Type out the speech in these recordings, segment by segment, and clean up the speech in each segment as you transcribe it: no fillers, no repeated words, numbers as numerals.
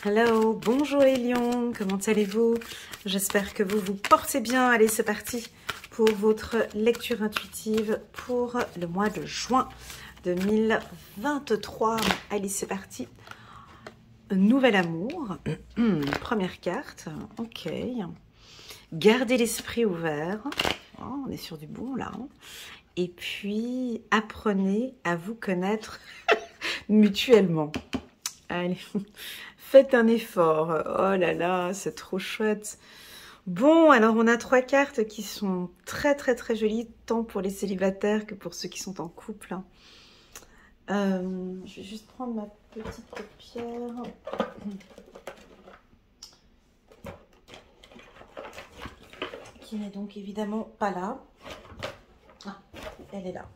Hello, bonjour les lions, comment allez-vous? J'espère que vous vous portez bien. Allez, c'est parti pour votre lecture intuitive pour le mois de juin 2023. Allez, c'est parti. Nouvel amour, première carte, ok. Gardez l'esprit ouvert, oh, on est sur du bon là. Et puis, apprenez à vous connaître mutuellement. Allez, faites un effort. Oh là là, c'est trop chouette. Bon, alors on a 3 cartes qui sont très jolies, tant pour les célibataires que pour ceux qui sont en couple. Je vais juste prendre ma petite paupière. Qui n'est donc évidemment pas là. Ah, elle est là.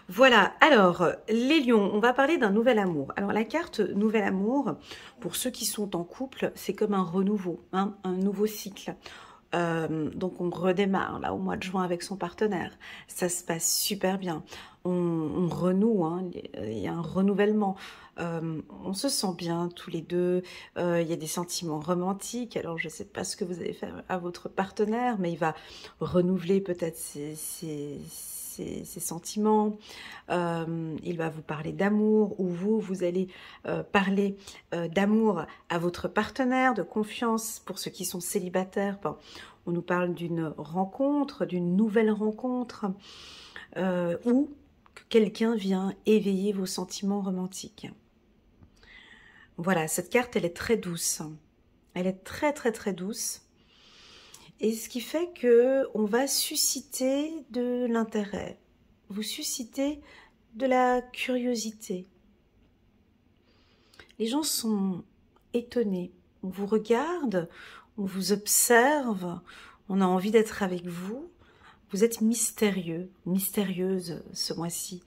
Voilà, alors, les lions, on va parler d'un nouvel amour. Alors, la carte nouvel amour, pour ceux qui sont en couple, c'est comme un renouveau, hein, un nouveau cycle. Donc, on redémarre, là, au mois de juin avec son partenaire. Ça se passe super bien. On renoue, hein, il y a un renouvellement. On se sent bien tous les deux. Il y a des sentiments romantiques. Alors, je ne sais pas ce que vous allez faire à votre partenaire, mais il va renouveler peut-être ses sentiments, il va vous parler d'amour, ou vous allez parler d'amour à votre partenaire, de confiance pour ceux qui sont célibataires. Bon, on nous parle d'une rencontre, d'une nouvelle rencontre, ou que quelqu'un vient éveiller vos sentiments romantiques. Voilà, cette carte, elle est très douce. Elle est très douce. Et ce qui fait que on va susciter de l'intérêt, vous suscitez de la curiosité. Les gens sont étonnés, on vous regarde, on vous observe, on a envie d'être avec vous. Vous êtes mystérieux, mystérieuse ce mois-ci.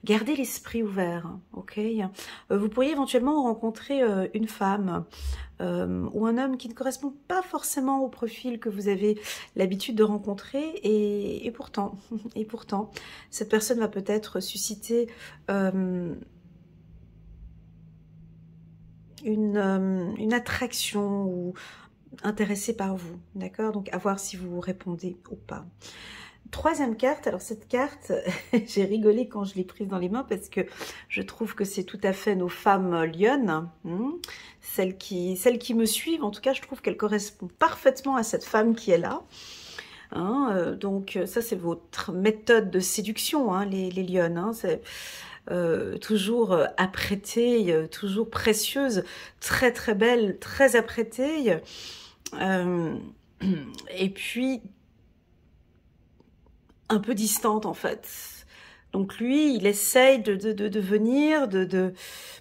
Gardez l'esprit ouvert, ok? Vous pourriez éventuellement rencontrer une femme ou un homme qui ne correspond pas forcément au profil que vous avez l'habitude de rencontrer, et pourtant, cette personne va peut-être susciter une attraction ou intéressée par vous, d'accord? Donc à voir si vous répondez ou pas. Troisième carte, alors cette carte, j'ai rigolé quand je l'ai prise dans les mains parce que je trouve que c'est tout à fait nos femmes lionnes, celles qui me suivent. En tout cas, je trouve qu'elle correspond parfaitement à cette femme qui est là. Donc ça, c'est votre méthode de séduction, hein, les lionnes. Hein, c'est toujours apprêtée, toujours précieuse, très belle, très apprêtée. Et puis un peu distante en fait. Donc lui, il essaye de venir,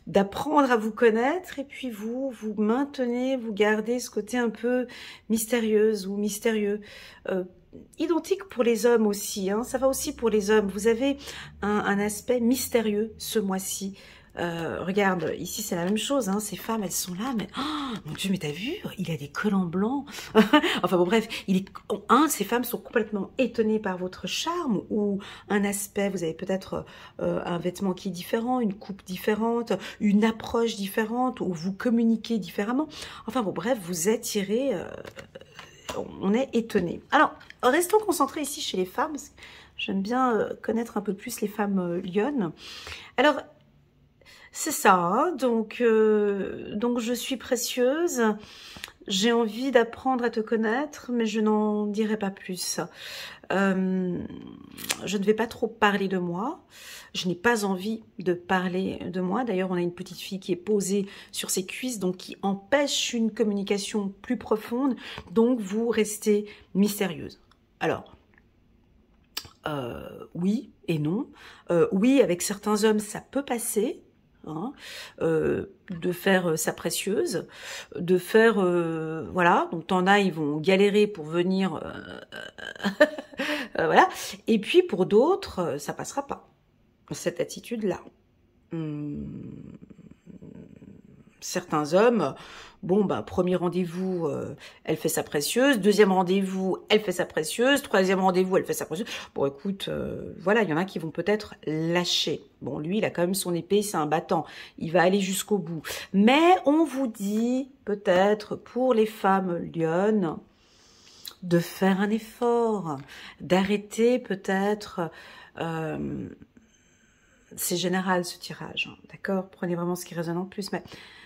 d'apprendre à vous connaître, et puis vous maintenez, vous gardez ce côté un peu mystérieuse ou mystérieux. Identique pour les hommes aussi, hein, ça va aussi pour les hommes. Vous avez un aspect mystérieux ce mois-ci. Regarde, ici c'est la même chose, hein, ces femmes elles sont là, mais oh, mon Dieu, mais t'as vu, il a des collants blancs. Enfin bon bref, ces femmes sont complètement étonnées par votre charme, ou un aspect, vous avez peut-être un vêtement qui est différent, une coupe différente, une approche différente, ou vous communiquez différemment. Enfin bon bref, vous attirez, on est étonné. Alors, restons concentrés ici chez les femmes, parce que j'aime bien connaître un peu plus les femmes lionnes. Alors, c'est ça, hein, donc je suis précieuse, j'ai envie d'apprendre à te connaître, mais je n'en dirai pas plus. Je ne vais pas trop parler de moi, je n'ai pas envie de parler de moi. D'ailleurs, on a une petite fille qui est posée sur ses cuisses, donc qui empêche une communication plus profonde, donc vous restez mystérieuse. Alors, oui et non. Oui, avec certains hommes, ça peut passer. Hein, de faire sa précieuse, de faire voilà, donc t'en as, ils vont galérer pour venir voilà, et puis pour d'autres ça passera pas, cette attitude là, certains hommes, bon, bah, premier rendez-vous, elle fait sa précieuse. Deuxième rendez-vous, elle fait sa précieuse. Troisième rendez-vous, elle fait sa précieuse. Bon, écoute, voilà, il y en a qui vont peut-être lâcher. Bon, lui, il a quand même son épée, c'est un battant. Il va aller jusqu'au bout. Mais on vous dit, peut-être, pour les femmes lionnes, de faire un effort, d'arrêter peut-être... c'est général ce tirage, hein, d'accord? Prenez vraiment ce qui résonne en plus, mais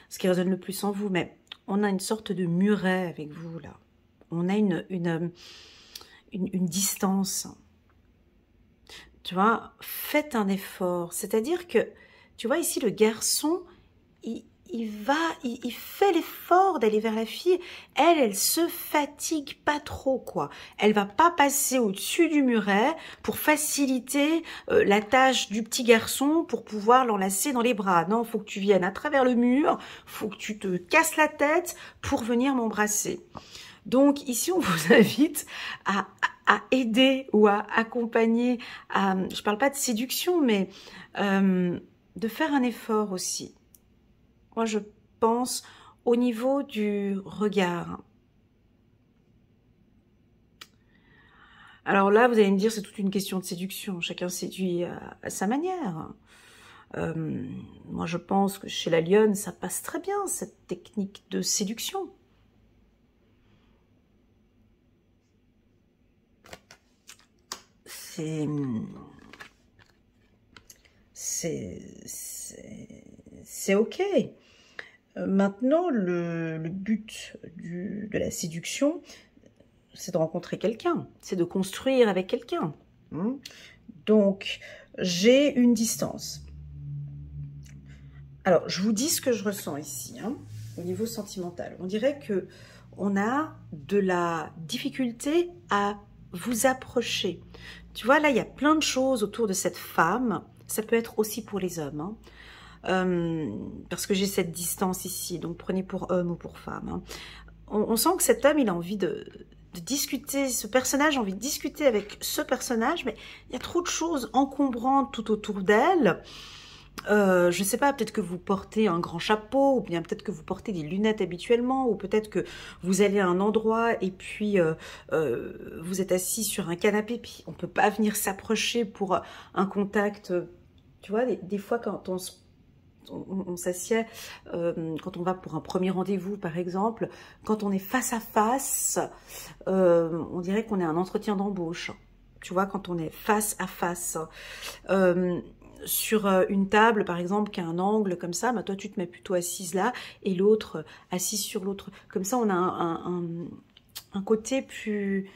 ce qui résonne le plus en vous. Mais on a une sorte de muret avec vous là. On a une distance. Tu vois, faites un effort. C'est-à-dire que, tu vois, ici le garçon, il fait l'effort d'aller vers la fille. Elle se fatigue pas trop, quoi. Elle va pas passer au-dessus du muret pour faciliter la tâche du petit garçon pour pouvoir l'enlacer dans les bras. Non, faut que tu viennes à travers le mur, faut que tu te casses la tête pour venir m'embrasser. Donc ici, on vous invite à aider ou à accompagner, je parle pas de séduction, mais de faire un effort aussi. Moi, je pense au niveau du regard. Alors là, vous allez me dire, c'est toute une question de séduction. Chacun séduit à sa manière. Moi, je pense que chez la lionne, ça passe très bien, cette technique de séduction. C'est ok. Maintenant, le but de la séduction, c'est de rencontrer quelqu'un, c'est de construire avec quelqu'un. Donc, j'ai une distance. Alors, je vous dis ce que je ressens ici, hein, au niveau sentimental. On dirait que on a de la difficulté à vous approcher. Tu vois, là, il y a plein de choses autour de cette femme. Ça peut être aussi pour les hommes, hein. Parce que j'ai cette distance ici, donc prenez pour homme ou pour femme, hein. On sent que cet homme, il a envie de discuter, ce personnage a envie de discuter avec ce personnage, mais il y a trop de choses encombrantes tout autour d'elle. Je ne sais pas, peut-être que vous portez un grand chapeau, ou bien peut-être que vous portez des lunettes habituellement, ou peut-être que vous allez à un endroit et puis vous êtes assis sur un canapé, puis on ne peut pas venir s'approcher pour un contact. Tu vois, des fois quand on s'assied, quand on va pour un premier rendez-vous par exemple, quand on est face à face, on dirait qu'on est un entretien d'embauche. Tu vois, quand on est face à face. Sur une table, par exemple, qui a un angle comme ça, bah toi, tu te mets plutôt assise là, et l'autre assise sur l'autre. Comme ça, on a un côté plus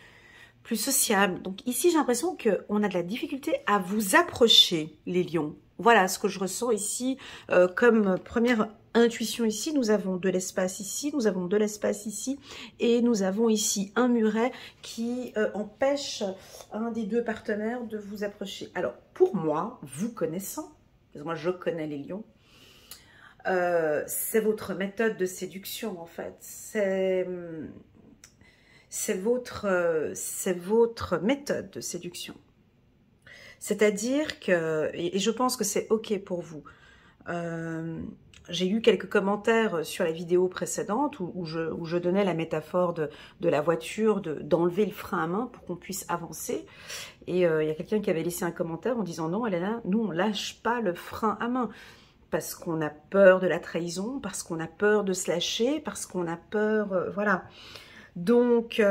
sociable. Donc ici, j'ai l'impression qu'on a de la difficulté à vous approcher, les lions. Voilà ce que je ressens ici comme première intuition ici. Nous avons de l'espace ici, nous avons de l'espace ici, et nous avons ici un muret qui empêche un des deux partenaires de vous approcher. Alors, pour moi, vous connaissant, parce que moi je connais les lions, c'est votre méthode de séduction en fait. C'est votre méthode de séduction. C'est-à-dire que, et je pense que c'est ok pour vous, j'ai eu quelques commentaires sur la vidéo précédente où je donnais la métaphore de la voiture, d'enlever le frein à main pour qu'on puisse avancer. Et il y a quelqu'un qui avait laissé un commentaire en disant « Non, Elena, nous on lâche pas le frein à main » parce qu'on a peur de la trahison, parce qu'on a peur de se lâcher, parce qu'on a peur, voilà. Donc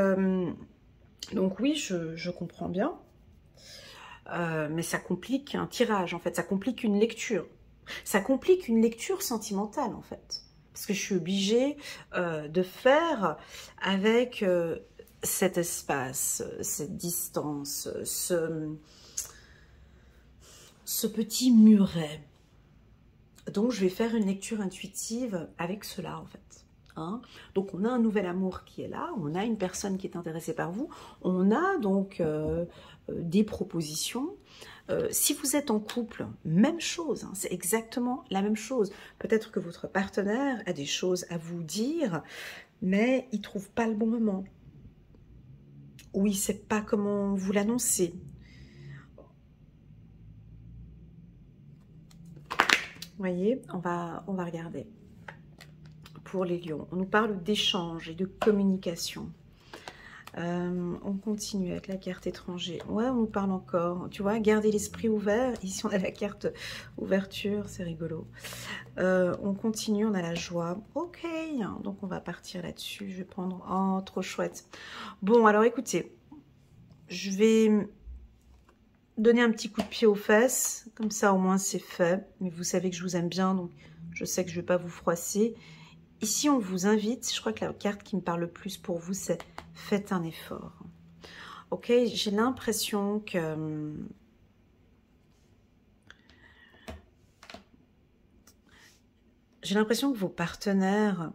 oui, je comprends bien. Mais ça complique un tirage, en fait. Ça complique une lecture. Ça complique une lecture sentimentale, en fait. Parce que je suis obligée de faire avec cet espace, cette distance, ce petit muret. Donc, je vais faire une lecture intuitive avec cela, en fait. Hein? Donc, on a un nouvel amour qui est là, on a une personne qui est intéressée par vous, on a donc des propositions. Si vous êtes en couple, même chose, hein, c'est exactement la même chose. Peut-être que votre partenaire a des choses à vous dire, mais il ne trouve pas le bon moment. Ou il ne sait pas comment vous l'annoncer. Vous voyez, on va regarder. pour les lions. On nous parle d'échange et de communication. On continue avec la carte étranger. Ouais, on nous parle encore. Tu vois, garder l'esprit ouvert. Ici, on a la carte ouverture. C'est rigolo. On continue, on a la joie. Ok, donc on va partir là-dessus. Je vais prendre... Oh, trop chouette. Bon, alors écoutez. Je vais donner un petit coup de pied aux fesses. Comme ça, au moins, c'est fait. Mais vous savez que je vous aime bien, donc je sais que je ne vais pas vous froisser. Ici, on vous invite. Je crois que la carte qui me parle le plus pour vous, c'est « Faites un effort ». Ok, j'ai l'impression que... J'ai l'impression que vos partenaires...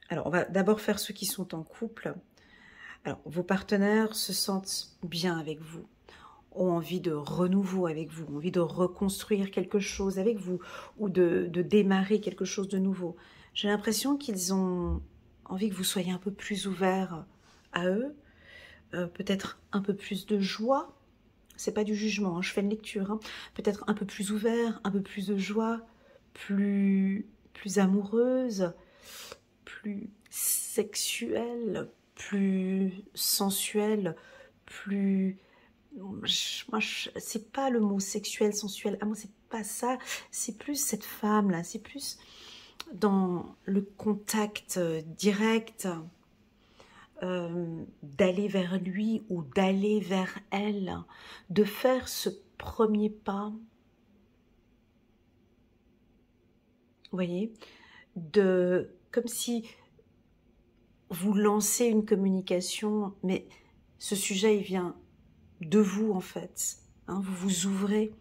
Alors, on va d'abord faire ceux qui sont en couple. Alors, vos partenaires se sentent bien avec vous, ont envie de renouveau avec vous, ont envie de reconstruire quelque chose avec vous ou de démarrer quelque chose de nouveau. J'ai l'impression qu'ils ont envie que vous soyez un peu plus ouvert à eux, peut-être un peu plus de joie. C'est pas du jugement, hein, je fais une lecture. Hein. Peut-être un peu plus ouvert, un peu plus de joie, plus amoureuse, plus sexuelle, plus sensuelle, plus... Moi, c'est pas le mot sexuel, sensuel, moi c'est pas ça, c'est plus cette femme-là, c'est plus dans le contact direct, d'aller vers lui ou d'aller vers elle, de faire ce premier pas, vous voyez, comme si vous lancez une communication, mais ce sujet, il vient de vous, en fait. Hein, vous vous ouvrez.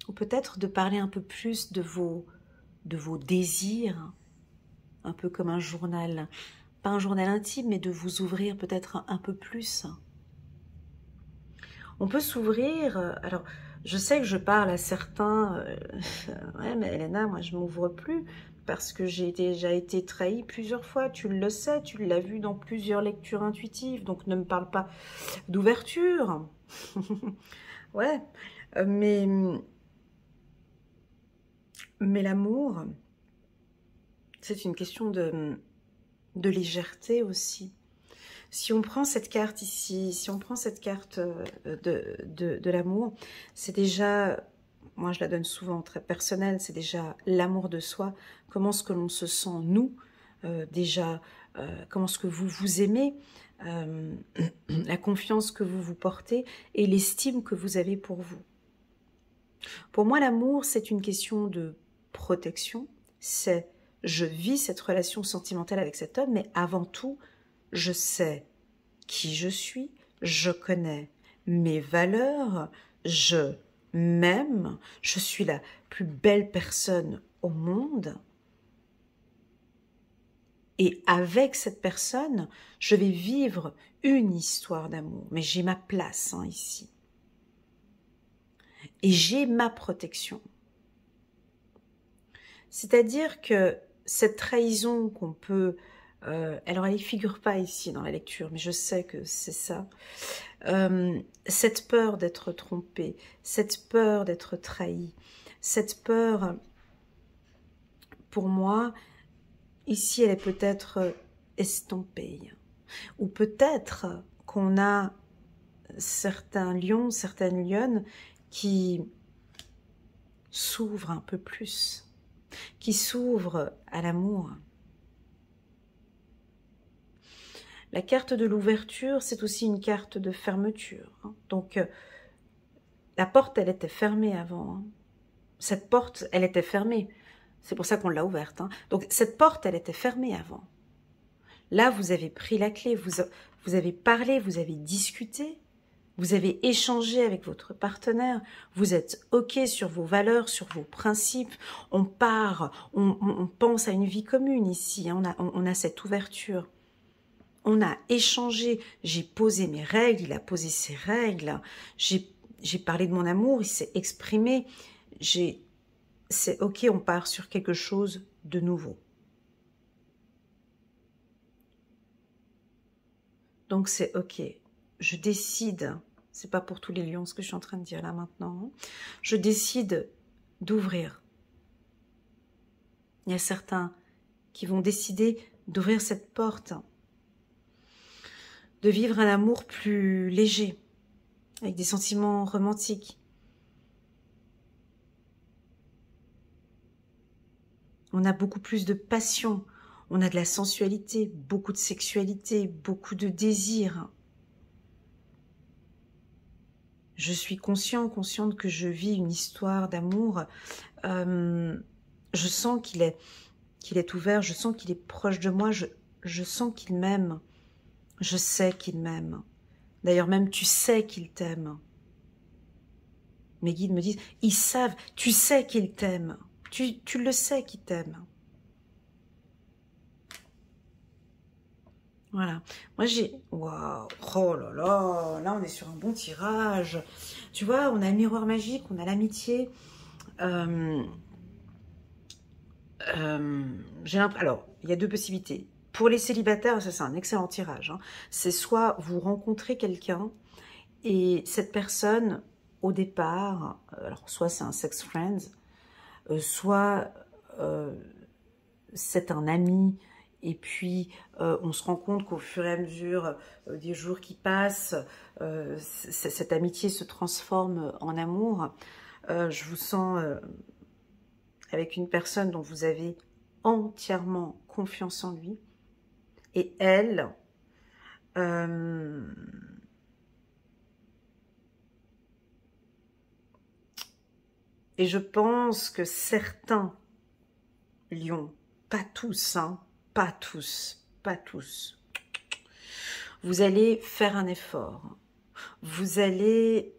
Ou peut-être de parler un peu plus de vos désirs, un peu comme un journal. Pas un journal intime, mais de vous ouvrir peut-être un peu plus. On peut s'ouvrir... alors, je sais que je parle à certains... ouais, mais Elena, moi, je m'ouvre plus parce que j'ai déjà été trahie plusieurs fois. Tu le sais, tu l'as vu dans plusieurs lectures intuitives. Donc, ne me parle pas d'ouverture. Ouais, mais l'amour, c'est une question de légèreté aussi. Si on prend cette carte ici, si on prend cette carte de l'amour, c'est déjà, moi je la donne souvent très personnelle, c'est déjà l'amour de soi, comment est-ce que l'on se sent nous, déjà, comment est-ce que vous vous aimez, la confiance que vous vous portez et l'estime que vous avez pour vous. Pour moi, l'amour, c'est une question de protection, c'est je vis cette relation sentimentale avec cet homme, mais avant tout, je sais qui je suis, je connais mes valeurs, je m'aime, je suis la plus belle personne au monde. Et avec cette personne, je vais vivre une histoire d'amour. Mais j'ai ma place ici. Et j'ai ma protection. C'est-à-dire que cette trahison qu'on peut... alors, elle ne figure pas ici dans la lecture, mais je sais que c'est ça. Cette peur d'être trompée, cette peur d'être trahi, cette peur, pour moi, ici, elle est peut-être estompée. Ou peut-être qu'on a certains lions, certaines lionnes qui s'ouvrent un peu plus, qui s'ouvrent à l'amour. La carte de l'ouverture, c'est aussi une carte de fermeture. Donc, la porte, elle était fermée avant. Cette porte, elle était fermée. C'est pour ça qu'on l'a ouverte. Donc, cette porte, elle était fermée avant. Là, vous avez pris la clé, vous avez parlé, vous avez discuté, vous avez échangé avec votre partenaire, vous êtes OK sur vos valeurs, sur vos principes, on part, on pense à une vie commune ici, on a cette ouverture. On a échangé, j'ai posé mes règles, il a posé ses règles, j'ai parlé de mon amour, il s'est exprimé, c'est OK, on part sur quelque chose de nouveau. Donc c'est OK, je décide, c'est pas pour tous les lions ce que je suis en train de dire là maintenant, je décide d'ouvrir Il y a certains qui vont décider d'ouvrir cette porte, de vivre un amour plus léger, avec des sentiments romantiques. On a beaucoup plus de passion, on a de la sensualité, beaucoup de sexualité, beaucoup de désir. Je suis consciente que je vis une histoire d'amour. Je sens qu'il est ouvert, je sens qu'il est proche de moi, je sens qu'il m'aime. Je sais qu'il m'aime. D'ailleurs, même tu sais qu'il t'aime. Mes guides me disent, ils savent, tu sais qu'il t'aime. Tu le sais qu'il t'aime. Voilà. Moi, j'ai... Waouh. Oh là là. Là, on est sur un bon tirage. Tu vois, on a le miroir magique, on a l'amitié. Alors, il y a deux possibilités. Pour les célibataires, ça c'est un excellent tirage. Hein. C'est soit vous rencontrez quelqu'un et cette personne, au départ, alors soit c'est un sex friend, soit c'est un ami, et puis on se rend compte qu'au fur et à mesure des jours qui passent, cette amitié se transforme en amour. Je vous sens avec une personne dont vous avez entièrement confiance en lui, et elle, et je pense que certains lions, pas tous, hein, pas tous, vous allez faire un effort, vous allez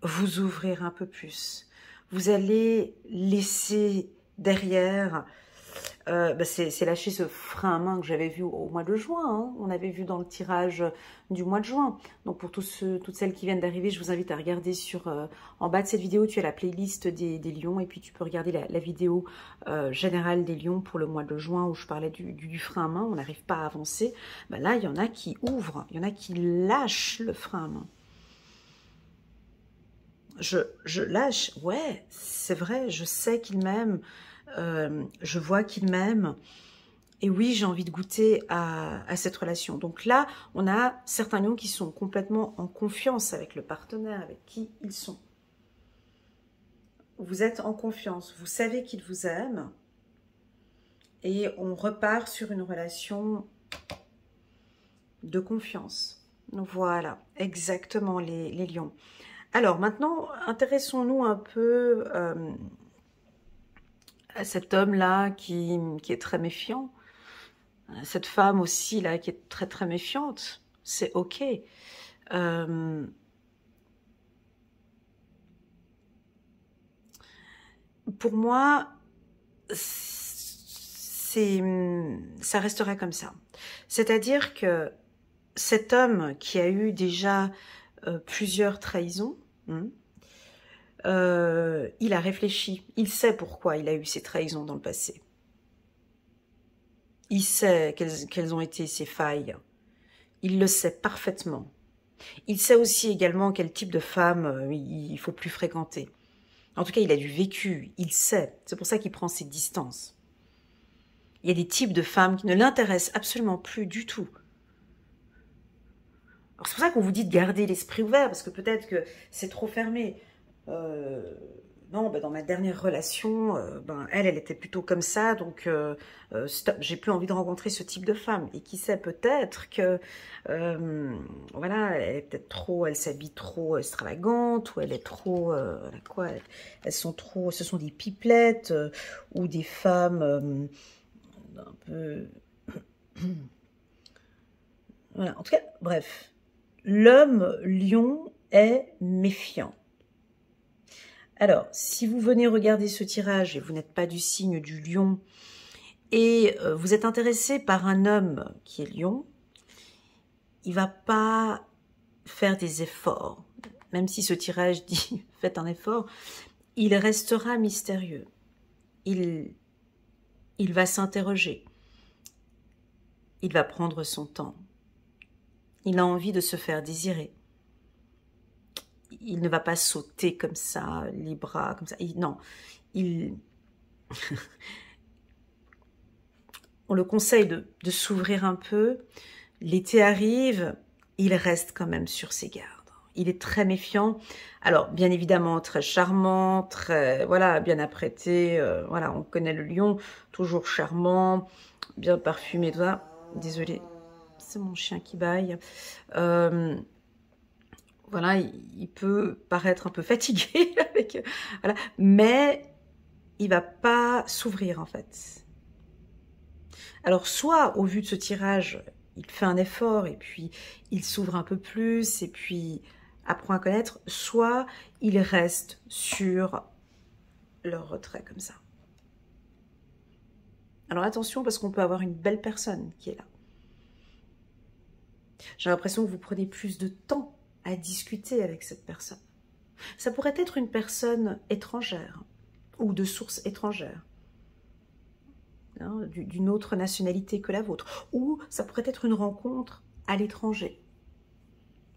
vous ouvrir un peu plus, vous allez laisser derrière, c'est lâcher ce frein à main que j'avais vu au mois de juin, hein. On avait vu dans le tirage du mois de juin. Donc pour toutes celles qui viennent d'arriver, je vous invite à regarder en bas de cette vidéo, tu as la playlist des lions, et puis tu peux regarder la vidéo générale des lions pour le mois de juin où je parlais du frein à main, on n'arrive pas à avancer. Là, il y en a qui ouvrent, il y en a qui lâchent le frein à main. Je lâche, ouais, c'est vrai, je sais qu'il m'aime, je vois qu'il m'aime, et oui, j'ai envie de goûter à cette relation. Donc là, on a certains lions qui sont complètement en confiance avec le partenaire avec qui ils sont. Vous êtes en confiance, vous savez qu'il vous aime, et on repart sur une relation de confiance. Voilà, exactement les lions. Alors maintenant, intéressons-nous un peu à cet homme-là qui est très méfiant, cette femme aussi là qui est très très méfiante. C'est ok. Pour moi, ça restera comme ça. C'est-à-dire que cet homme qui a eu déjà plusieurs trahisons, il a réfléchi, il sait pourquoi il a eu ces trahisons dans le passé. Il sait quelles ont été ses failles. Il le sait parfaitement. Il sait aussi également quel type de femme il faut plus fréquenter. En tout cas, il a du vécu, il sait. C'est pour ça qu'il prend ses distances. Il y a des types de femmes qui ne l'intéressent absolument plus du tout. C'est pour ça qu'on vous dit de garder l'esprit ouvert, parce que peut-être que c'est trop fermé. Non, dans ma dernière relation, elle était plutôt comme ça, donc stop, j'ai plus envie de rencontrer ce type de femme. Et qui sait, peut-être que, voilà, elle est peut-être trop, elle s'habille trop extravagante, ou elle est trop, quoi, elles sont trop, ce sont des pipelettes, ou des femmes un peu... Voilà, en tout cas, bref. L'homme lion est méfiant. Alors, si vous venez regarder ce tirage et vous n'êtes pas du signe du lion et vous êtes intéressé par un homme qui est lion, il va pas faire des efforts. Même si ce tirage dit « faites un effort », il restera mystérieux. Il va s'interroger. Il va prendre son temps. Il a envie de se faire désirer. Il ne va pas sauter comme ça, les bras, comme ça. Non, il On le conseille de s'ouvrir un peu. L'été arrive, il reste quand même sur ses gardes. Il est très méfiant. Alors, bien évidemment, très charmant, très, voilà, bien apprêté. Voilà, on connaît le lion, toujours charmant, bien parfumé. Désolée, c'est mon chien qui bâille. Voilà, il peut paraître un peu fatigué, avec, voilà, mais il va pas s'ouvrir en fait. Alors, soit au vu de ce tirage, il fait un effort et puis il s'ouvre un peu plus et puis apprend à connaître, soit il reste sur leur retrait comme ça. Alors attention parce qu'on peut avoir une belle personne qui est là. J'ai l'impression que vous prenez plus de temps à discuter avec cette personne. Ça pourrait être une personne étrangère ou de source étrangère, hein, d'une autre nationalité que la vôtre. Ou ça pourrait être une rencontre à l'étranger.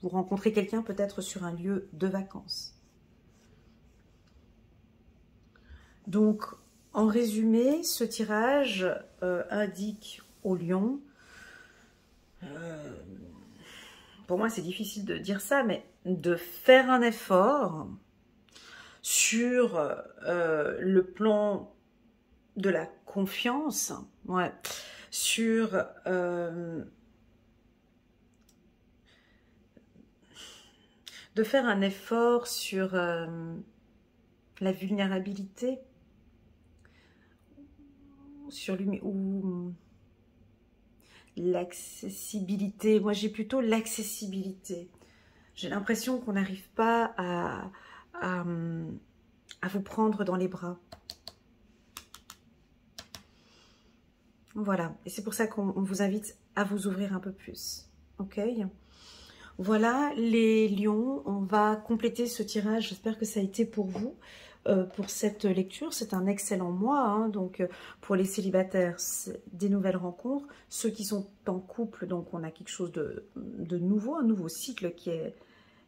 Vous rencontrez quelqu'un peut-être sur un lieu de vacances. Donc, en résumé, ce tirage indique au lion, pour moi c'est difficile de dire ça, mais de faire un effort sur le plan de la confiance, ouais, sur de faire un effort sur la vulnérabilité, sur ou l'accessibilité. Moi, j'ai plutôt l'accessibilité. J'ai l'impression qu'on n'arrive pas à vous prendre dans les bras. Voilà. Et c'est pour ça qu'on vous invite à vous ouvrir un peu plus. Ok ? Voilà, les lions, on va compléter ce tirage. J'espère que ça a été pour vous, pour cette lecture. C'est un excellent mois, hein, donc pour les célibataires, des nouvelles rencontres. Ceux qui sont en couple, donc on a quelque chose de nouveau, un nouveau cycle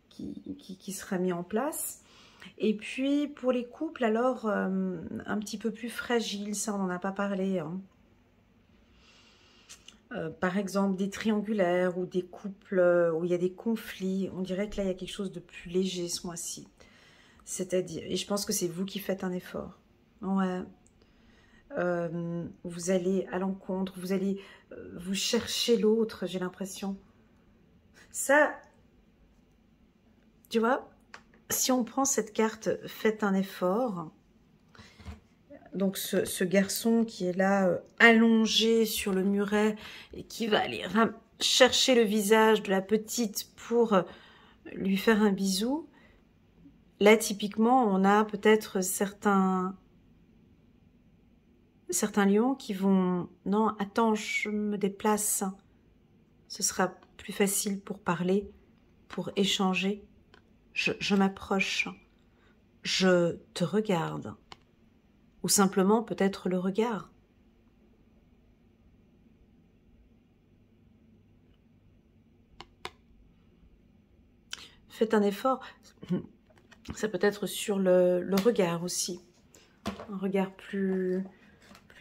qui sera mis en place. Et puis pour les couples, alors un petit peu plus fragiles, ça on n'en a pas parlé, hein. Par exemple des triangulaires ou des couples où il y a des conflits, on dirait que là il y a quelque chose de plus léger ce mois-ci. C'est-à-dire, et je pense que c'est vous qui faites un effort. Ouais. Vous allez à l'encontre, vous allez vous chercher l'autre, j'ai l'impression. Ça, tu vois, si on prend cette carte, faites un effort. Donc ce garçon qui est là, allongé sur le muret, et qui va aller chercher le visage de la petite pour lui faire un bisou. Là, typiquement, on a peut-être certains lions qui vont... Non, attends, je me déplace. Ce sera plus facile pour parler, pour échanger. Je m'approche. Je te regarde. Ou simplement peut-être le regard. Faites un effort. Ça peut être sur le regard aussi. Un regard plus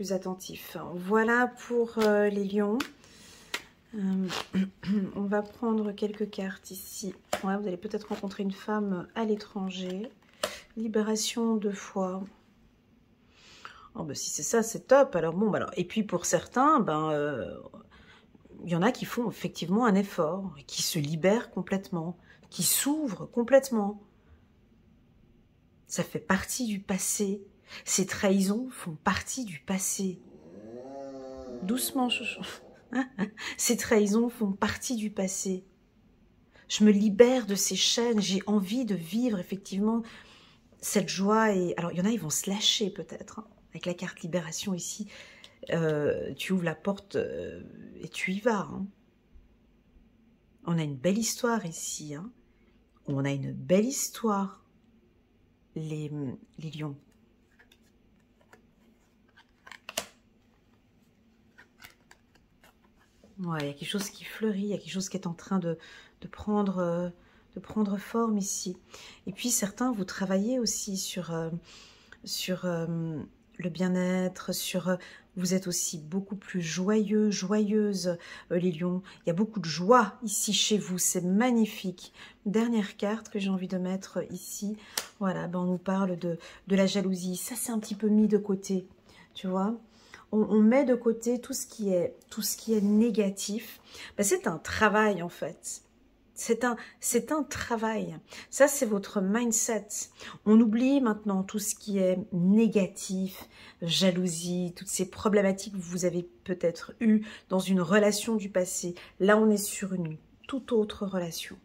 attentif. Voilà pour les lions. On va prendre quelques cartes ici. Ouais, vous allez peut-être rencontrer une femme à l'étranger. Libération 2 fois. Oh, ben, si c'est ça, c'est top. Alors bon, alors, et puis pour certains, il y en a qui font effectivement un effort, qui se libèrent complètement, qui s'ouvrent complètement. Ça fait partie du passé. Ces trahisons font partie du passé. Doucement, chouchou. Ces trahisons font partie du passé. Je me libère de ces chaînes. J'ai envie de vivre effectivement cette joie. Et alors, il y en a, ils vont se lâcher peut-être. Hein. Avec la carte libération ici, tu ouvres la porte et tu y vas. Hein. On a une belle histoire ici. Hein. On a une belle histoire, les lions. Ouais, il y a quelque chose qui fleurit, il y a quelque chose qui est en train de prendre forme ici. Et puis certains, vous travaillez aussi sur le bien-être, sur... vous êtes aussi beaucoup plus joyeux, joyeuse, les lions. Il y a beaucoup de joie ici chez vous, c'est magnifique. Dernière carte que j'ai envie de mettre ici. Voilà, ben on nous parle de la jalousie. Ça, c'est un petit peu mis de côté, tu vois. On met de côté tout ce qui est négatif. Ben, c'est un travail, en fait. C'est un travail. Ça, c'est votre mindset. On oublie maintenant tout ce qui est négatif, jalousie, toutes ces problématiques que vous avez peut-être eues dans une relation du passé. Là, on est sur une toute autre relation.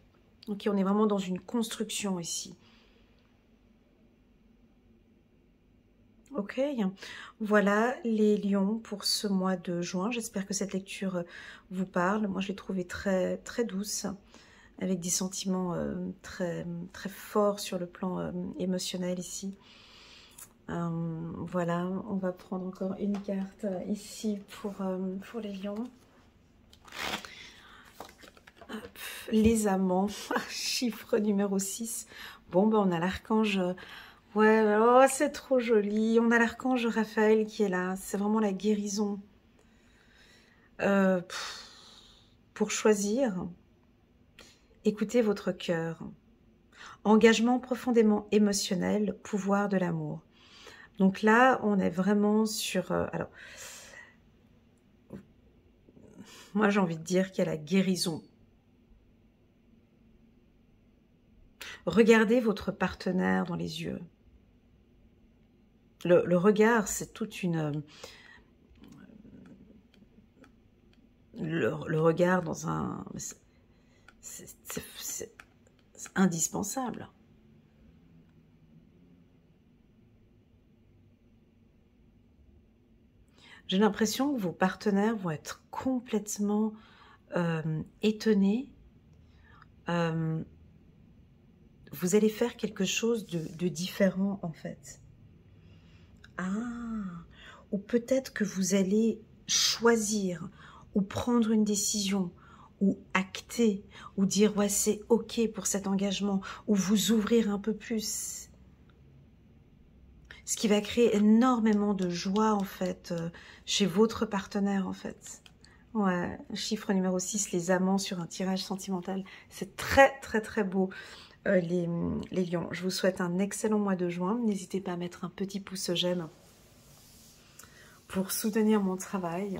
Ok, on est vraiment dans une construction ici. Ok, voilà les lions pour ce mois de juin. J'espère que cette lecture vous parle. Moi, je l'ai trouvée très, très douce, avec des sentiments très, très forts sur le plan émotionnel ici. Voilà, on va prendre encore une carte ici pour les lions. Hop, les amants, chiffre numéro 6. Bon, ben on a l'archange... Ouais, oh, c'est trop joli. On a l'archange Raphaël qui est là. C'est vraiment la guérison. Pour choisir, écoutez votre cœur. Engagement profondément émotionnel, pouvoir de l'amour. Donc là, on est vraiment sur... alors, moi j'ai envie de dire qu'il y a la guérison. Regardez votre partenaire dans les yeux. Le regard, c'est toute une... le regard dans un... C'est indispensable. J'ai l'impression que vos partenaires vont être complètement étonnés. Vous allez faire quelque chose de différent, en fait. Ah, ou peut-être que vous allez choisir ou prendre une décision ou acter ou dire ouais c'est ok pour cet engagement ou vous ouvrir un peu plus. Ce qui va créer énormément de joie en fait chez votre partenaire en fait. Ouais, chiffre numéro 6, les amants sur un tirage sentimental. C'est très très très beau. Les lions, je vous souhaite un excellent mois de juin. N'hésitez pas à mettre un petit pouce j'aime pour soutenir mon travail.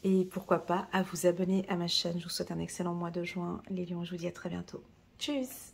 Et pourquoi pas à vous abonner à ma chaîne. Je vous souhaite un excellent mois de juin. Les lions, je vous dis à très bientôt. Tchuss!